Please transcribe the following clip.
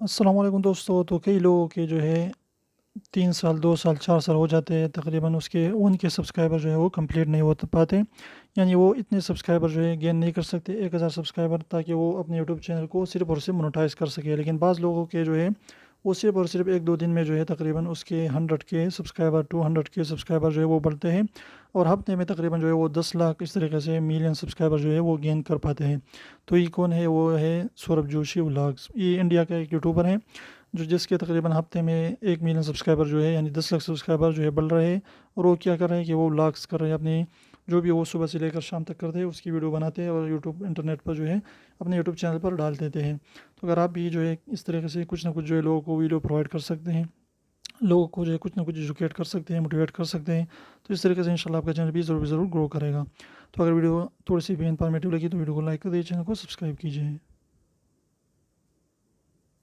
अस्सलाम वालेकुम दोस्तों। तो कई लोगों के जो है 3 साल, 2 साल, 4 साल हो जाते हैं तकरीबन, उसके उनके सब्सक्राइबर जो है वो कंप्लीट नहीं हो पाते। यानी वो इतने सब्सक्राइबर जो है गेन नहीं कर सकते 1000 सब्सक्राइबर, ताकि वो अपने यूट्यूब चैनल को सिर्फ़ और सिर्फ मोनेटाइज़ कर सके। लेकिन बाज़ लोगों के जो है वो सिर्फ़ और सिर्फ 1-2 दिन में जो है तकरीबन उसके 100 के सब्सक्राइबर, 200 के सब्सक्राइबर जो है वो बढ़ते हैं, और हफ़्ते में तकरीबन जो है वो 10 लाख, इस तरीके से मिलियन सब्सक्राइबर जो है वो गेन कर पाते हैं। तो ये कौन है? वो है सौरभ जोशी व्लॉग्स। ये इंडिया का एक यूट्यूबर है, जो जिसके तकरीबन हफ्ते में 1 मिलियन सब्सक्राइबर जो है, यानी 10 लाख सब्सक्राइबर जो है बढ़ रहे हैं। और वो क्या कर रहे हैं कि वो व्लॉग्स कर रहे हैं अपनी, जो भी वो सुबह से लेकर शाम तक करते हैं उसकी वीडियो बनाते हैं और यूट्यूब इंटरनेट पर जो है अपने यूट्यूब चैनल पर डाल देते हैं। तो अगर आप भी जो है इस तरीके से कुछ ना कुछ जो है लोगों को वीडियो प्रोवाइड कर सकते हैं, लोगों को जो है कुछ ना कुछ एजुकेट कर सकते हैं, मोटिवेट कर सकते हैं, तो इस तरीके से इंशाल्लाह आपका चैनल भी ज़रूर ज़रूर ग्रो करेगा। तो अगर वीडियो थोड़ी सी भी इन्फॉर्मेटिव लगी तो वीडियो को लाइक कर दीजिए, चैनल को सब्सक्राइब कीजिए।